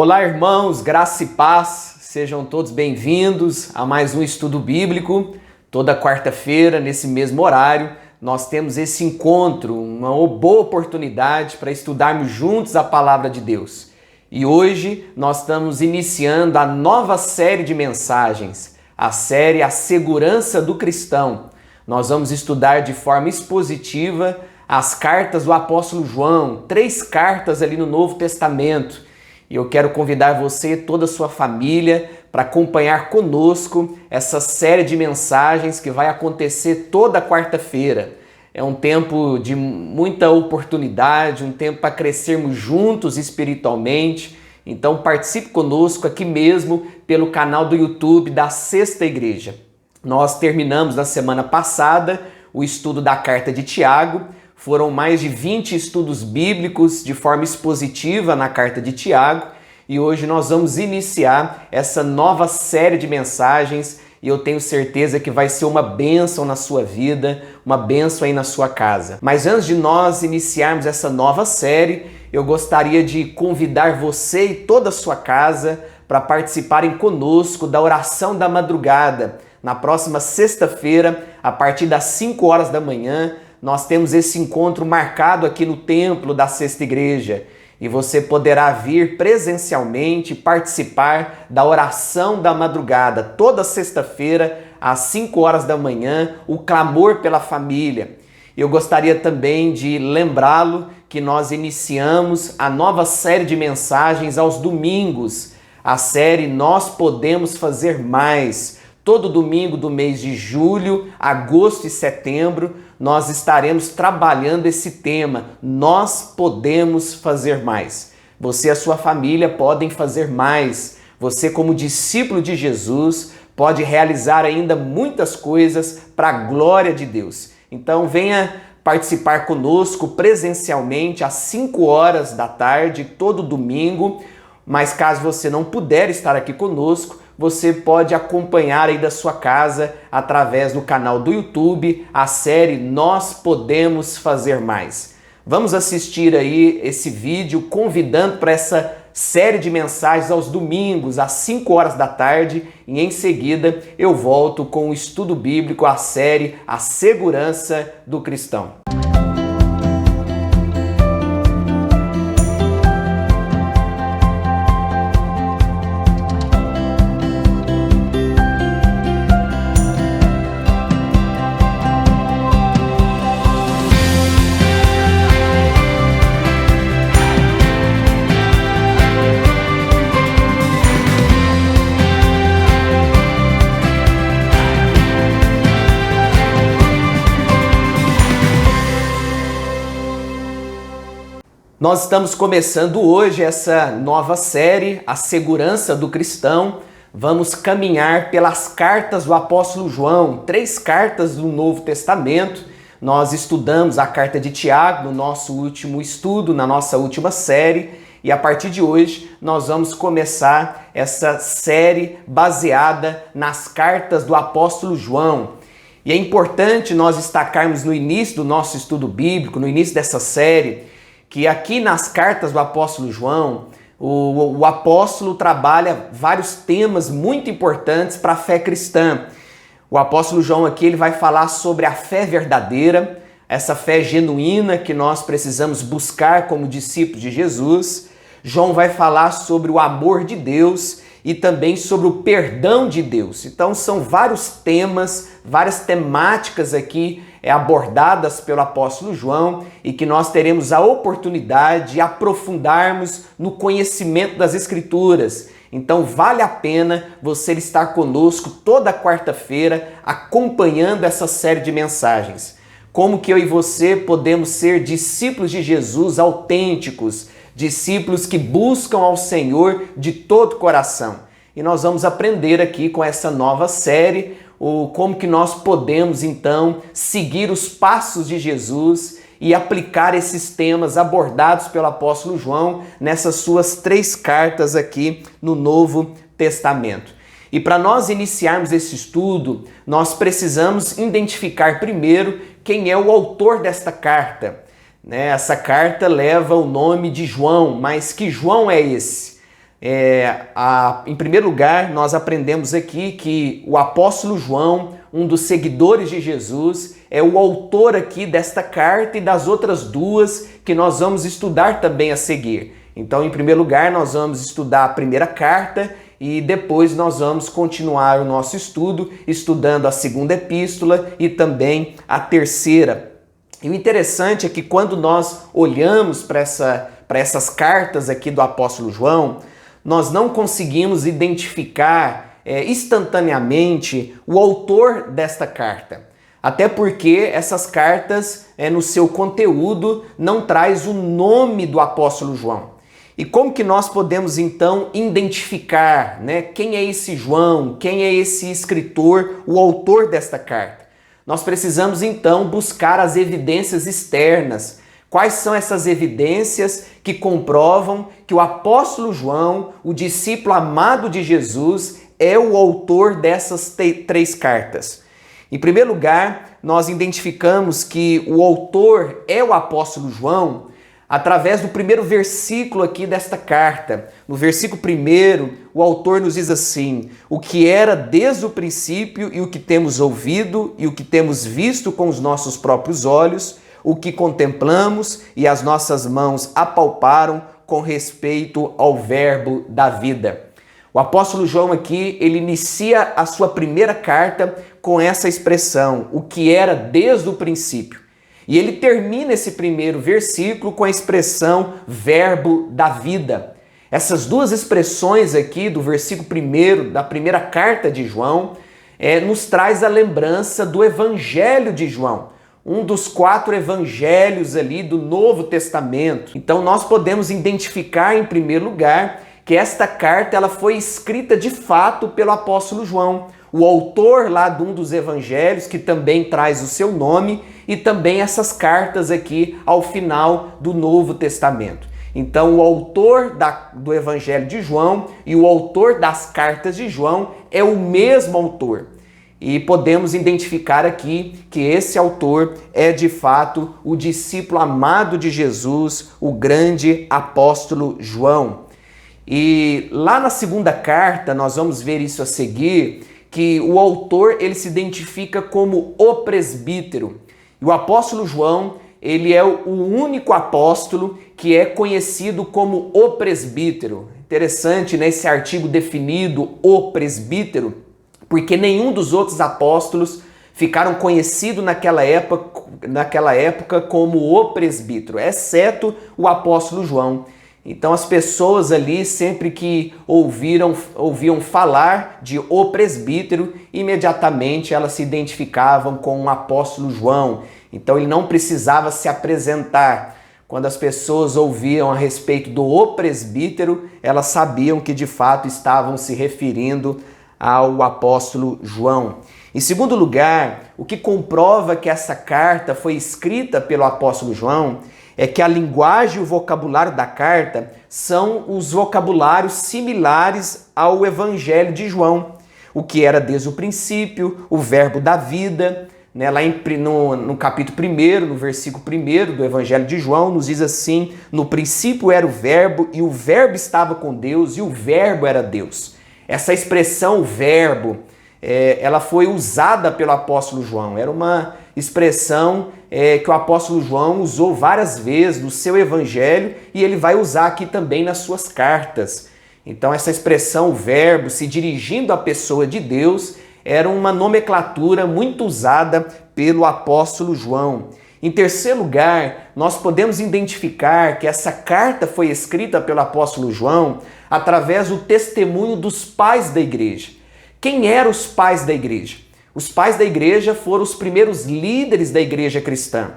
Olá, irmãos, graça e paz, sejam todos bem-vindos a mais um estudo bíblico. Toda quarta-feira, nesse mesmo horário, nós temos esse encontro, uma boa oportunidade para estudarmos juntos a palavra de Deus. E hoje nós estamos iniciando a nova série de mensagens, a série A Segurança do Cristão. Nós vamos estudar de forma expositiva as cartas do apóstolo João, 3 cartas ali no Novo Testamento. E eu quero convidar você e toda a sua família para acompanhar conosco essa série de mensagens que vai acontecer toda quarta-feira. É um tempo de muita oportunidade, um tempo para crescermos juntos espiritualmente. Então participe conosco aqui mesmo pelo canal do YouTube da Sexta Igreja. Nós terminamos na semana passada o estudo da carta de Tiago. Foram mais de 20 estudos bíblicos de forma expositiva na carta de Tiago e hoje nós vamos iniciar essa nova série de mensagens e eu tenho certeza que vai ser uma bênção na sua vida, uma bênção aí na sua casa. Mas antes de nós iniciarmos essa nova série, eu gostaria de convidar você e toda a sua casa para participarem conosco da oração da madrugada. Na próxima sexta-feira, a partir das 5 horas da manhã, nós temos esse encontro marcado aqui no templo da Sexta Igreja e você poderá vir presencialmente participar da oração da madrugada, toda sexta-feira, às 5 horas da manhã, o clamor pela família. Eu gostaria também de lembrá-lo que nós iniciamos a nova série de mensagens aos domingos, a série Nós Podemos Fazer Mais. Todo domingo do mês de julho, agosto e setembro, nós estaremos trabalhando esse tema. Nós podemos fazer mais. Você e a sua família podem fazer mais. Você, como discípulo de Jesus, pode realizar ainda muitas coisas para a glória de Deus. Então venha participar conosco presencialmente às 5 horas da tarde, todo domingo. Mas caso você não puder estar aqui conosco, você pode acompanhar aí da sua casa, através do canal do YouTube, a série Nós Podemos Fazer Mais. Vamos assistir aí esse vídeo convidando para essa série de mensagens aos domingos, às 5 horas da tarde, e em seguida eu volto com o estudo bíblico, a série A Segurança do Cristão. Nós estamos começando hoje essa nova série, A Segurança do Cristão. Vamos caminhar pelas cartas do apóstolo João, 3 cartas do Novo Testamento. Nós estudamos a carta de Tiago no nosso último estudo, na nossa última série. E a partir de hoje nós vamos começar essa série baseada nas cartas do apóstolo João. E é importante nós destacarmos no início do nosso estudo bíblico, no início dessa série, que aqui nas cartas do apóstolo João, o apóstolo trabalha vários temas muito importantes para a fé cristã. O apóstolo João aqui ele vai falar sobre a fé verdadeira, essa fé genuína que nós precisamos buscar como discípulos de Jesus. João vai falar sobre o amor de Deus e também sobre o perdão de Deus. Então são vários temas, várias temáticas aqui abordadas pelo apóstolo João e que nós teremos a oportunidade de aprofundarmos no conhecimento das Escrituras. Então vale a pena você estar conosco toda quarta-feira acompanhando essa série de mensagens. Como que eu e você podemos ser discípulos de Jesus autênticos, discípulos que buscam ao Senhor de todo o coração. E nós vamos aprender aqui com essa nova série como que nós podemos então seguir os passos de Jesus e aplicar esses temas abordados pelo apóstolo João nessas suas 3 cartas aqui no Novo Testamento. E para nós iniciarmos esse estudo, nós precisamos identificar primeiro quem é o autor desta carta. Essa carta leva o nome de João, mas que João é esse? Em primeiro lugar, nós aprendemos aqui que o apóstolo João, um dos seguidores de Jesus, é o autor aqui desta carta e das outras duas que nós vamos estudar também a seguir. Então, em primeiro lugar, nós vamos estudar a primeira carta e depois nós vamos continuar o nosso estudo, estudando a segunda epístola e também a terceira. E o interessante é que quando nós olhamos para essas cartas aqui do apóstolo João, nós não conseguimos identificar instantaneamente o autor desta carta. Até porque essas cartas, no seu conteúdo, não traz o nome do apóstolo João. E como que nós podemos então identificar, quem é esse João, quem é esse escritor, o autor desta carta? Nós precisamos então buscar as evidências externas. Quais são essas evidências que comprovam que o apóstolo João, o discípulo amado de Jesus, é o autor dessas três cartas? Em primeiro lugar, nós identificamos que o autor é o apóstolo João através do primeiro versículo aqui desta carta. No versículo 1, o autor nos diz assim: o que era desde o princípio e o que temos ouvido e o que temos visto com os nossos próprios olhos, o que contemplamos e as nossas mãos apalparam com respeito ao verbo da vida. O apóstolo João aqui, ele inicia a sua primeira carta com essa expressão, o que era desde o princípio. E ele termina esse primeiro versículo com a expressão verbo da vida. Essas duas expressões aqui do versículo 1 da primeira carta de João nos traz a lembrança do Evangelho de João, um dos 4 evangelhos ali do Novo Testamento. Então nós podemos identificar em primeiro lugar que esta carta ela foi escrita de fato pelo apóstolo João, o autor lá de um dos evangelhos, que também traz o seu nome, e também essas cartas aqui ao final do Novo Testamento. Então o autor do evangelho de João e o autor das cartas de João é o mesmo autor. E podemos identificar aqui que esse autor é de fato o discípulo amado de Jesus, o grande apóstolo João. E lá na segunda carta, nós vamos ver isso a seguir, que o autor ele se identifica como o presbítero. E o apóstolo João, ele é o único apóstolo que é conhecido como o presbítero. Interessante, né, esse artigo definido, o presbítero, porque nenhum dos outros apóstolos ficaram conhecidos naquela época como o presbítero, exceto o apóstolo João. Então as pessoas ali, sempre que ouviam falar de o presbítero, imediatamente elas se identificavam com o apóstolo João. Então ele não precisava se apresentar. Quando as pessoas ouviam a respeito do o presbítero, elas sabiam que de fato estavam se referindo ao apóstolo João. Em segundo lugar, o que comprova que essa carta foi escrita pelo apóstolo João é que a linguagem e o vocabulário da carta são os vocabulários similares ao Evangelho de João, o que era desde o princípio, o verbo da vida, né? Lá no capítulo 1, no versículo 1 do Evangelho de João, nos diz assim: no princípio era o verbo, e o verbo estava com Deus, e o verbo era Deus. Essa expressão, verbo, ela foi usada pelo apóstolo João. Era uma expressão que o apóstolo João usou várias vezes no seu evangelho e ele vai usar aqui também nas suas cartas. Então essa expressão, verbo, se dirigindo à pessoa de Deus, era uma nomenclatura muito usada pelo apóstolo João. Em terceiro lugar, nós podemos identificar que essa carta foi escrita pelo apóstolo João através do testemunho dos pais da igreja. Quem eram os pais da igreja? Os pais da igreja foram os primeiros líderes da igreja cristã.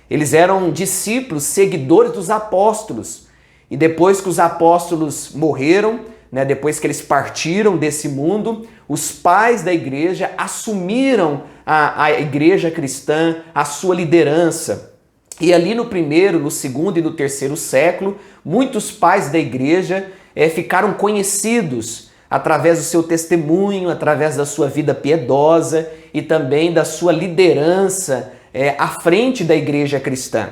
Eles eram discípulos, seguidores dos apóstolos. E depois que os apóstolos morreram, depois que eles partiram desse mundo, os pais da igreja assumiram a igreja cristã, a sua liderança. E ali no primeiro, no segundo e no terceiro século, muitos pais da igreja ficaram conhecidos através do seu testemunho, através da sua vida piedosa e também da sua liderança à frente da igreja cristã.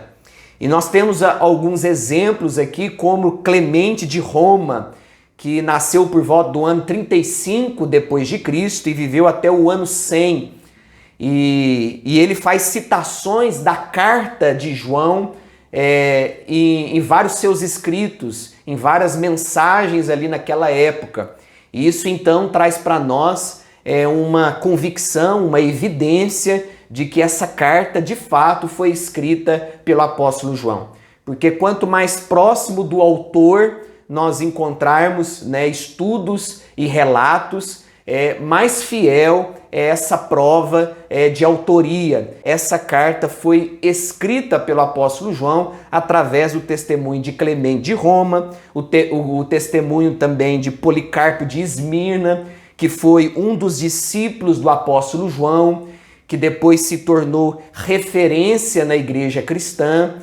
E nós temos alguns exemplos aqui, como Clemente de Roma, que nasceu por volta do ano 35 depois de Cristo e viveu até o ano 100. E ele faz citações da carta de João em vários seus escritos, em várias mensagens ali naquela época. E isso então traz para nós uma convicção, uma evidência de que essa carta de fato foi escrita pelo apóstolo João. Porque quanto mais próximo do autor nós encontrarmos, né, estudos e relatos, mais fiel é essa prova de autoria. Essa carta foi escrita pelo apóstolo João através do testemunho de Clemente de Roma, o testemunho também de Policarpo de Esmirna, que foi um dos discípulos do apóstolo João, que depois se tornou referência na igreja cristã.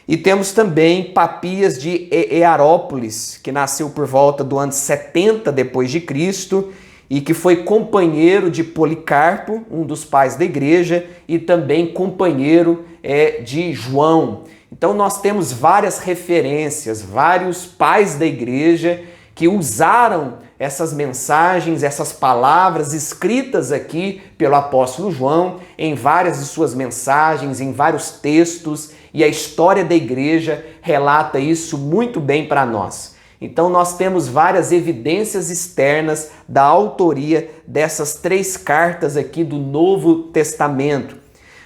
E temos também Papias de Hierapolis, que nasceu por volta do ano 70 depois de Cristo e que foi companheiro de Policarpo, um dos pais da igreja, e também companheiro de João. Então nós temos várias referências, vários pais da igreja que usaram essas mensagens, essas palavras escritas aqui pelo apóstolo João em várias de suas mensagens, em vários textos, e a história da igreja relata isso muito bem para nós. Então nós temos várias evidências externas da autoria dessas 3 cartas aqui do Novo Testamento.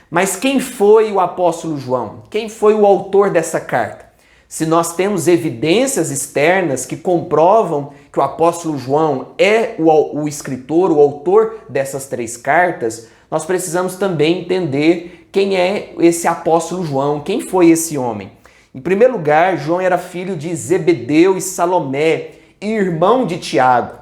Mas quem foi o apóstolo João? Quem foi o autor dessa carta? Se nós temos evidências externas que comprovam que o apóstolo João é o escritor, o autor dessas 3 cartas, nós precisamos também entender quem é esse apóstolo João, quem foi esse homem. Em primeiro lugar, João era filho de Zebedeu e Salomé, irmão de Tiago.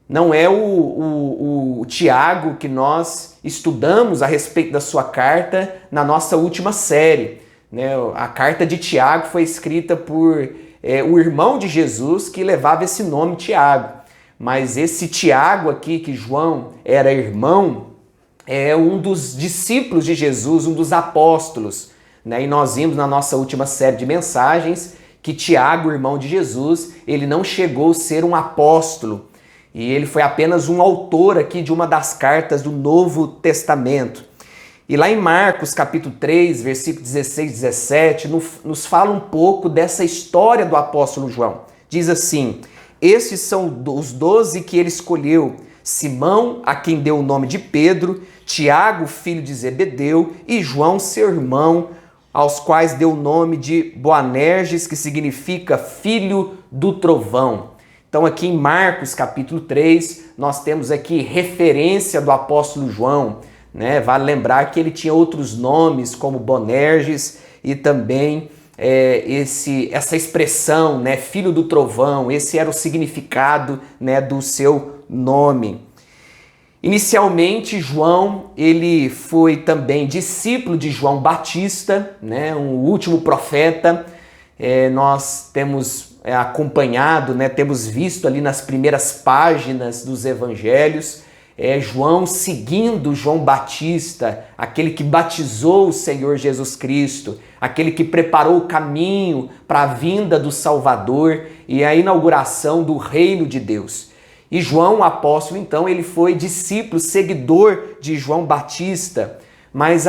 Não é o Tiago que nós estudamos a respeito da sua carta na nossa última série, né? A carta de Tiago foi escrita por o irmão de Jesus que levava esse nome Tiago. Mas esse Tiago aqui, que João era irmão, é um dos discípulos de Jesus, um dos apóstolos. E nós vimos na nossa última série de mensagens que Tiago, irmão de Jesus, ele não chegou a ser um apóstolo. E ele foi apenas um autor aqui de uma das cartas do Novo Testamento. E lá em Marcos capítulo 3, versículo 16 e 17, nos fala um pouco dessa história do apóstolo João. Diz assim: estes são os 12 que ele escolheu: Simão, a quem deu o nome de Pedro, Tiago, filho de Zebedeu, e João, seu irmão, aos quais deu o nome de Boanerges, que significa filho do trovão. Então aqui em Marcos capítulo 3, nós temos aqui referência do apóstolo João, né? Vale lembrar que ele tinha outros nomes, como Boanerges, e também essa expressão, né, filho do trovão, esse era o significado, né, do seu nome. Inicialmente, João, ele foi também discípulo de João Batista, né, um último profeta. Nós temos acompanhado, né, temos visto ali nas primeiras páginas dos evangelhos, João seguindo João Batista, aquele que batizou o Senhor Jesus Cristo, aquele que preparou o caminho para a vinda do Salvador e a inauguração do reino de Deus. E João, o apóstolo, então, ele foi discípulo, seguidor de João Batista, mas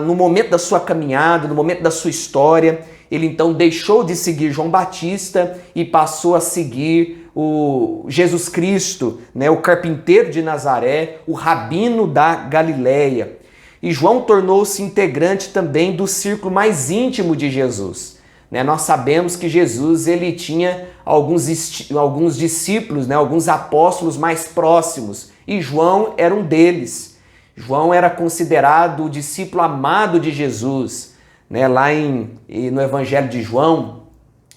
no momento da sua caminhada, no momento da sua história, ele então deixou de seguir João Batista e passou a seguir o Jesus Cristo, né, o carpinteiro de Nazaré, o rabino da Galileia. E João tornou-se integrante também do círculo mais íntimo de Jesus. Nós sabemos que Jesus ele tinha alguns discípulos, né, alguns apóstolos mais próximos, e João era um deles. João era considerado o discípulo amado de Jesus. Lá no Evangelho de João,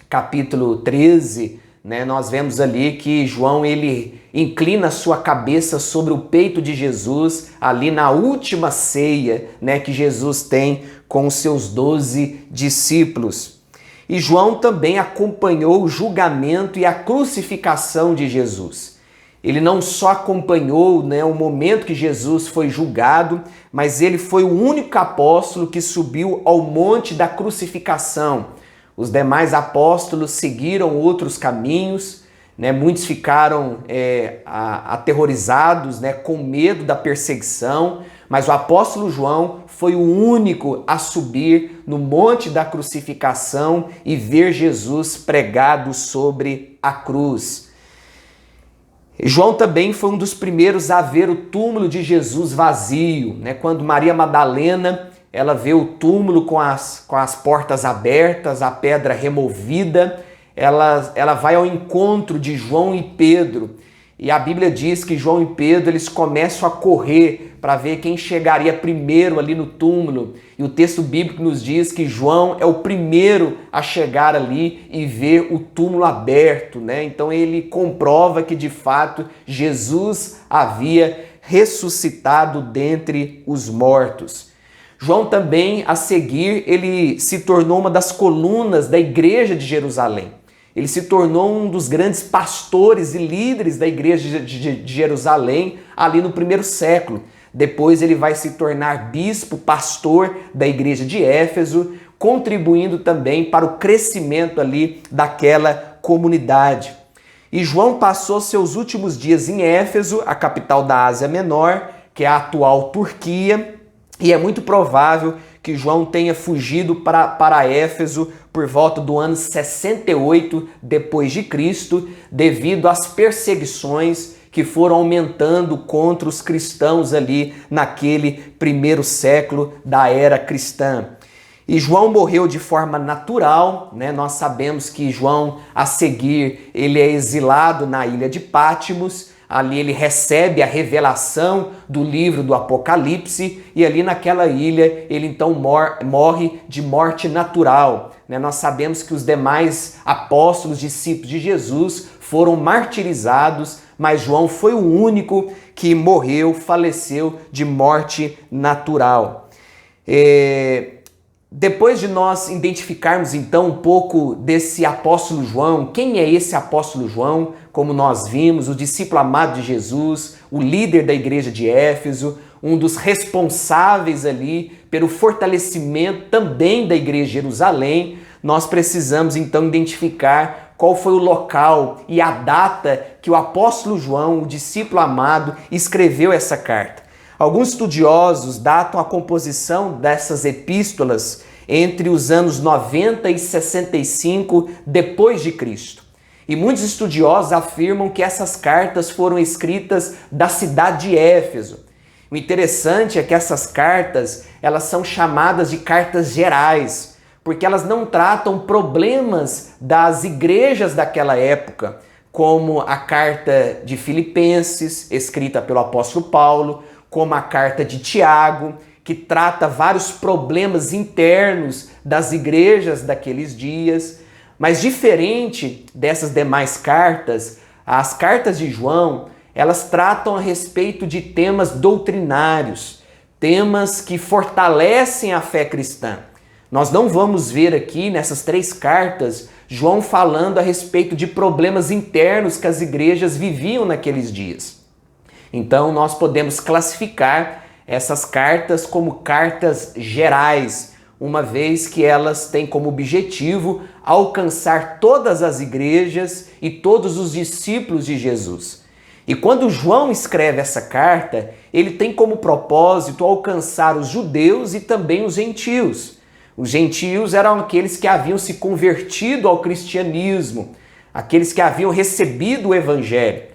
capítulo 13, nós vemos ali que João ele inclina sua cabeça sobre o peito de Jesus, ali na última ceia, que Jesus tem com os seus 12 discípulos. E João também acompanhou o julgamento e a crucificação de Jesus. Ele não só acompanhou o momento que Jesus foi julgado, mas ele foi o único apóstolo que subiu ao monte da crucificação. Os demais apóstolos seguiram outros caminhos, né? Muitos ficaram aterrorizados, né? Com medo da perseguição, mas o apóstolo João foi o único a subir no monte da crucificação e ver Jesus pregado sobre a cruz. João também foi um dos primeiros a ver o túmulo de Jesus vazio, né? Quando Maria Madalena ela vê o túmulo com as portas abertas, a pedra removida, ela vai ao encontro de João e Pedro. E a Bíblia diz que João e Pedro eles começam a correr para ver quem chegaria primeiro ali no túmulo. E o texto bíblico nos diz que João é o primeiro a chegar ali e ver o túmulo aberto, né? Então ele comprova que de fato Jesus havia ressuscitado dentre os mortos. João também, a seguir, ele se tornou uma das colunas da igreja de Jerusalém. Ele se tornou um dos grandes pastores e líderes da igreja de Jerusalém ali no primeiro século. Depois ele vai se tornar bispo, pastor da igreja de Éfeso, contribuindo também para o crescimento ali daquela comunidade. E João passou seus últimos dias em Éfeso, a capital da Ásia Menor, que é a atual Turquia, e é muito provável que João tenha fugido para Éfeso por volta do ano 68 depois de Cristo, devido às perseguições que foram aumentando contra os cristãos ali naquele primeiro século da era cristã. E João morreu de forma natural, né? Nós sabemos que João, a seguir, ele é exilado na ilha de Patmos. Ali ele recebe a revelação do livro do Apocalipse e ali naquela ilha ele então morre de morte natural, né? Nós sabemos que os demais apóstolos, discípulos de Jesus foram martirizados, mas João foi o único que morreu, faleceu de morte natural. Depois de nós identificarmos então um pouco desse apóstolo João, quem é esse apóstolo João? Como nós vimos, o discípulo amado de Jesus, o líder da igreja de Éfeso, um dos responsáveis ali pelo fortalecimento também da igreja de Jerusalém, nós precisamos então identificar qual foi o local e a data que o apóstolo João, o discípulo amado, escreveu essa carta. Alguns estudiosos datam a composição dessas epístolas entre os anos 90 e 65 depois de Cristo. E muitos estudiosos afirmam que essas cartas foram escritas da cidade de Éfeso. O interessante é que essas cartas, elas são chamadas de cartas gerais, porque elas não tratam problemas das igrejas daquela época, como a carta de Filipenses, escrita pelo apóstolo Paulo, como a carta de Tiago, que trata vários problemas internos das igrejas daqueles dias. Mas diferente dessas demais cartas, as cartas de João, elas tratam a respeito de temas doutrinários, temas que fortalecem a fé cristã. Nós não vamos ver aqui nessas 3 cartas João falando a respeito de problemas internos que as igrejas viviam naqueles dias. Então nós podemos classificar essas cartas como cartas gerais, uma vez que elas têm como objetivo alcançar todas as igrejas e todos os discípulos de Jesus. E quando João escreve essa carta, ele tem como propósito alcançar os judeus e também os gentios. Os gentios eram aqueles que haviam se convertido ao cristianismo, aqueles que haviam recebido o evangelho.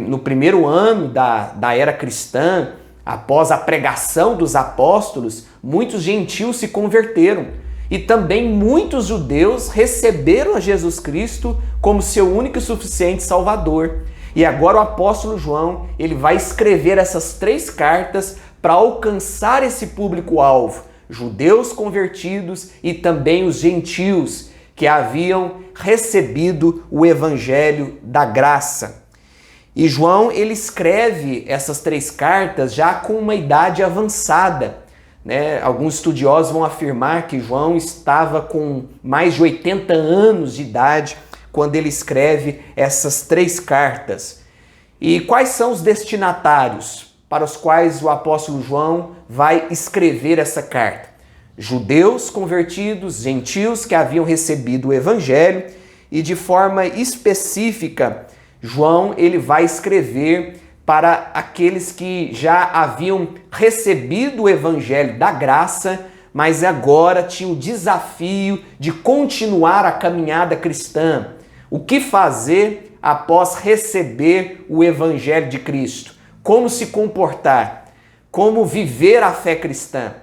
No primeiro ano da era cristã, após a pregação dos apóstolos, muitos gentios se converteram e também muitos judeus receberam a Jesus Cristo como seu único e suficiente Salvador. E agora o apóstolo João, ele vai escrever essas 3 cartas para alcançar esse público-alvo, judeus convertidos e também os gentios que haviam recebido o evangelho da graça. E João, ele escreve essas 3 cartas já com uma idade avançada, né? Alguns estudiosos vão afirmar que João estava com mais de 80 anos de idade quando ele escreve essas 3 cartas. E quais são os destinatários para os quais o apóstolo João vai escrever essa carta? Judeus convertidos, gentios que haviam recebido o evangelho e de forma específica, João ele vai escrever para aqueles que já haviam recebido o evangelho da graça, mas agora tinham o desafio de continuar a caminhada cristã. O que fazer após receber o evangelho de Cristo? Como se comportar? Como viver a fé cristã?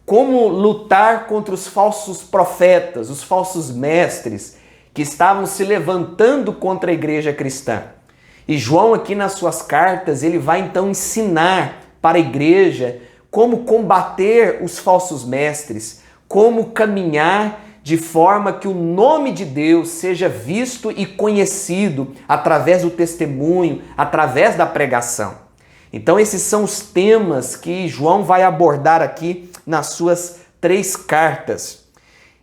Como lutar contra os falsos profetas, os falsos mestres que estavam se levantando contra a igreja cristã? E João aqui nas suas cartas, ele vai então ensinar para a igreja como combater os falsos mestres, como caminhar de forma que o nome de Deus seja visto e conhecido através do testemunho, através da pregação. Então esses são os temas que João vai abordar aqui nas suas 3 cartas.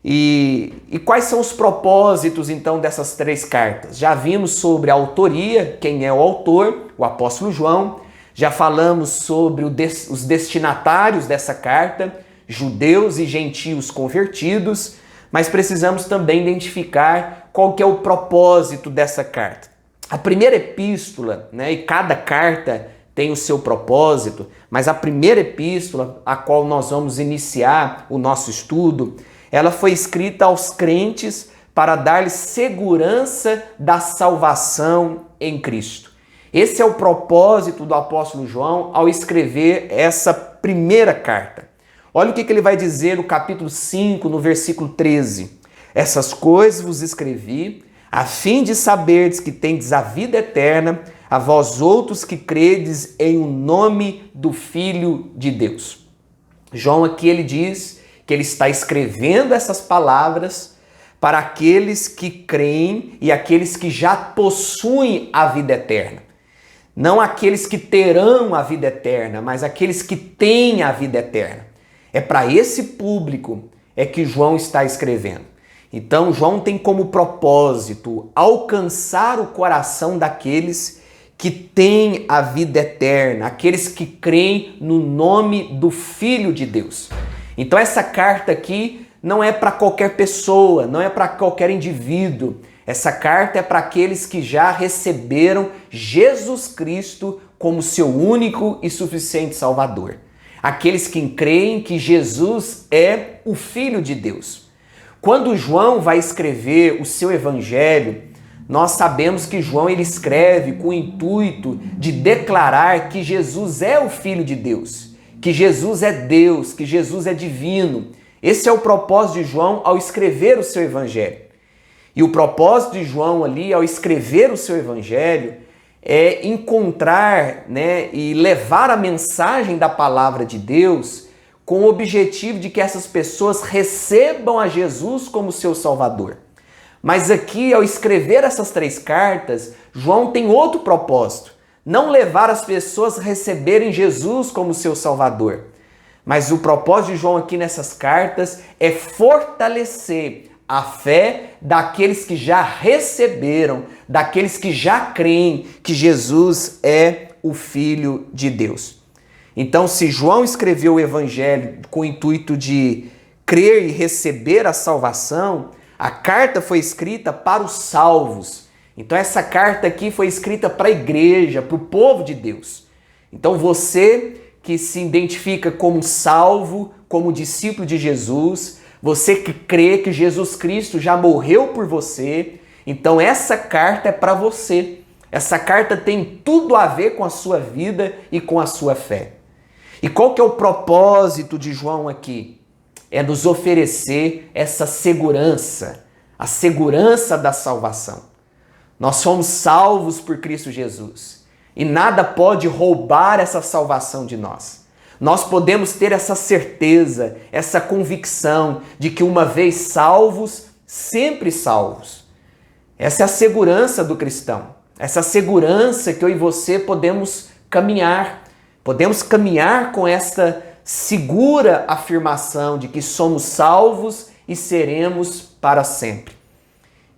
E quais são os propósitos, então, dessas 3 cartas? Já vimos sobre a autoria, quem é o autor, o apóstolo João. Já falamos sobre os destinatários dessa carta, judeus e gentios convertidos. Mas precisamos também identificar qual que é o propósito dessa carta. A primeira epístola, e cada carta tem o seu propósito, mas a primeira epístola, a qual nós vamos iniciar o nosso estudo, ela foi escrita aos crentes para dar-lhes segurança da salvação em Cristo. Esse é o propósito do apóstolo João ao escrever essa primeira carta. Olha o que ele vai dizer no capítulo 5, no versículo 13. Essas coisas vos escrevi, a fim de saberdes que tendes a vida eterna, a vós outros que credes em o nome do Filho de Deus. João aqui ele diz que ele está escrevendo essas palavras para aqueles que creem e aqueles que já possuem a vida eterna. Não aqueles que terão a vida eterna, mas aqueles que têm a vida eterna. É para esse público que João está escrevendo. Então João tem como propósito alcançar o coração daqueles que têm a vida eterna, aqueles que creem no nome do Filho de Deus. Então essa carta aqui não é para qualquer pessoa, não é para qualquer indivíduo. Essa carta é para aqueles que já receberam Jesus Cristo como seu único e suficiente Salvador. Aqueles que creem que Jesus é o Filho de Deus. Quando João vai escrever o seu evangelho, nós sabemos que João ele escreve com o intuito de declarar que Jesus é o Filho de Deus, que Jesus é Deus, que Jesus é divino. Esse é o propósito de João ao escrever o seu evangelho. E o propósito de João ali, ao escrever o seu evangelho, é encontrar, e levar a mensagem da palavra de Deus com o objetivo de que essas pessoas recebam a Jesus como seu Salvador. Mas aqui, ao escrever essas 3 cartas, João tem outro propósito. Não levar as pessoas a receberem Jesus como seu Salvador. Mas o propósito de João aqui nessas cartas é fortalecer a fé daqueles que já receberam, daqueles que já creem que Jesus é o Filho de Deus. Então, se João escreveu o Evangelho com o intuito de crer e receber a salvação, a carta foi escrita para os salvos. Então, essa carta aqui foi escrita para a igreja, para o povo de Deus. Então, você que se identifica como salvo, como discípulo de Jesus, você que crê que Jesus Cristo já morreu por você, então essa carta é para você. Essa carta tem tudo a ver com a sua vida e com a sua fé. E qual que é o propósito de João aqui? É nos oferecer essa segurança, a segurança da salvação. Nós somos salvos por Cristo Jesus e nada pode roubar essa salvação de nós. Nós podemos ter essa certeza, essa convicção de que uma vez salvos, sempre salvos. Essa é a segurança do cristão. Essa segurança que eu e você podemos caminhar. Podemos caminhar com essa segura afirmação de que somos salvos e seremos para sempre.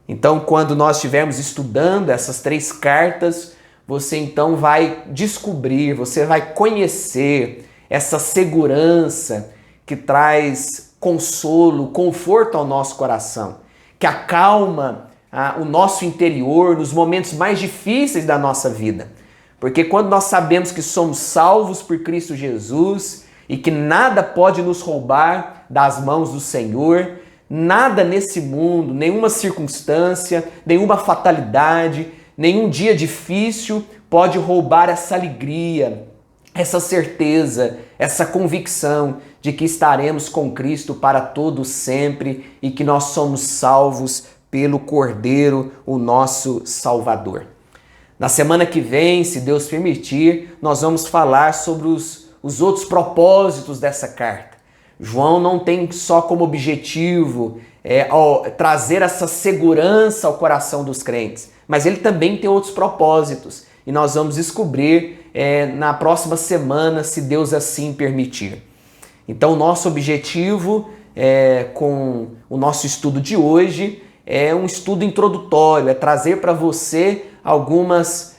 Então, quando nós estivermos estudando essas 3 cartas, você então vai descobrir, você vai conhecer essa segurança que traz consolo, conforto ao nosso coração, que acalma o nosso interior nos momentos mais difíceis da nossa vida. Porque quando nós sabemos que somos salvos por Cristo Jesus e que nada pode nos roubar das mãos do Senhor, nada nesse mundo, nenhuma circunstância, nenhuma fatalidade, nenhum dia difícil pode roubar essa alegria, essa certeza, essa convicção de que estaremos com Cristo para todo sempre e que nós somos salvos pelo Cordeiro, o nosso Salvador. Na semana que vem, se Deus permitir, nós vamos falar sobre os outros propósitos dessa carta. João não tem só como objetivo trazer essa segurança ao coração dos crentes, mas ele também tem outros propósitos. E nós vamos descobrir na próxima semana, se Deus assim permitir. Então, o nosso objetivo com o nosso estudo de hoje é um estudo introdutório, é trazer para você algumas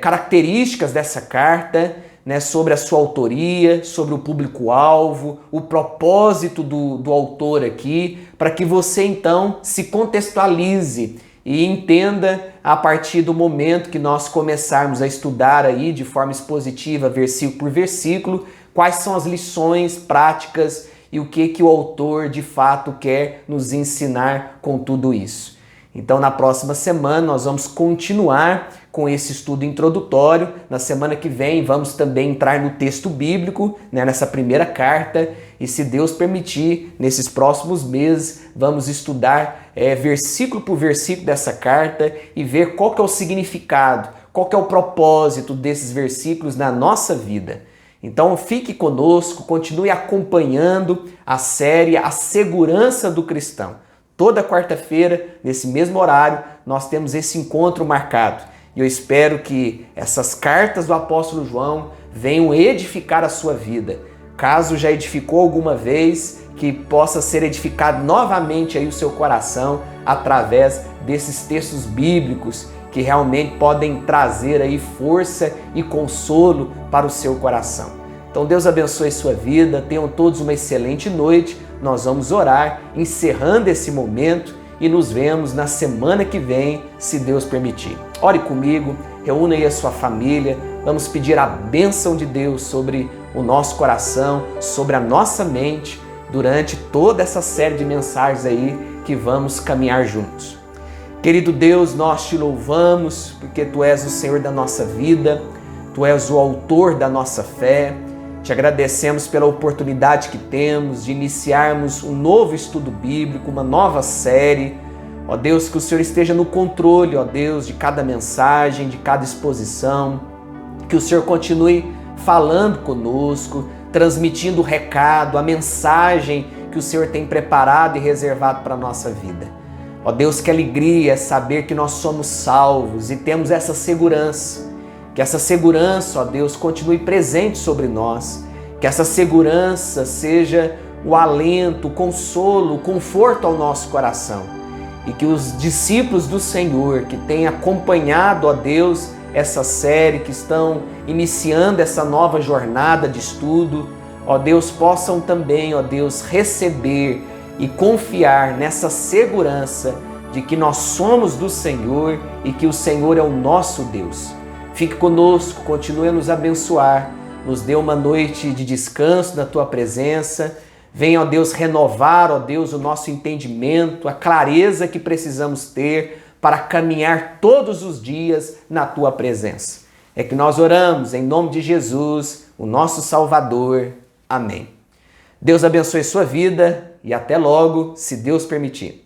características dessa carta, né, sobre a sua autoria, sobre o público-alvo, o propósito do autor aqui, para que você então se contextualize e entenda a partir do momento que nós começarmos a estudar aí de forma expositiva, versículo por versículo, quais são as lições práticas e o que o autor de fato quer nos ensinar com tudo isso. Então, na próxima semana, nós vamos continuar com esse estudo introdutório. Na semana que vem, vamos também entrar no texto bíblico, né, nessa primeira carta. E se Deus permitir, nesses próximos meses, vamos estudar versículo por versículo dessa carta e ver qual que é o significado, qual que é o propósito desses versículos na nossa vida. Então, fique conosco, continue acompanhando a série A Segurança do Cristão. Toda quarta-feira, nesse mesmo horário, nós temos esse encontro marcado. E eu espero que essas cartas do apóstolo João venham edificar a sua vida. Caso já edificou alguma vez, que possa ser edificado novamente aí o seu coração através desses textos bíblicos que realmente podem trazer aí força e consolo para o seu coração. Então Deus abençoe sua vida, tenham todos uma excelente noite. Nós vamos orar, encerrando esse momento e nos vemos na semana que vem, se Deus permitir. Ore comigo, reúna aí a sua família, vamos pedir a bênção de Deus sobre o nosso coração, sobre a nossa mente, durante toda essa série de mensagens aí que vamos caminhar juntos. Querido Deus, nós te louvamos porque Tu és o Senhor da nossa vida, Tu és o autor da nossa fé. Te agradecemos pela oportunidade que temos de iniciarmos um novo estudo bíblico, uma nova série. Ó Deus, que o Senhor esteja no controle, ó Deus, de cada mensagem, de cada exposição. Que o Senhor continue falando conosco, transmitindo o recado, a mensagem que o Senhor tem preparado e reservado para a nossa vida. Ó Deus, que alegria saber que nós somos salvos e temos essa segurança. Que essa segurança, ó Deus, continue presente sobre nós. Que essa segurança seja o alento, o consolo, o conforto ao nosso coração. E que os discípulos do Senhor que têm acompanhado, ó Deus, essa série, que estão iniciando essa nova jornada de estudo, ó Deus, possam também, ó Deus, receber e confiar nessa segurança de que nós somos do Senhor e que o Senhor é o nosso Deus. Fique conosco, continue a nos abençoar, nos dê uma noite de descanso na Tua presença. Venha, ó Deus, renovar, ó Deus, o nosso entendimento, a clareza que precisamos ter para caminhar todos os dias na Tua presença. É que nós oramos em nome de Jesus, o nosso Salvador. Amém. Deus abençoe sua vida e até logo, se Deus permitir.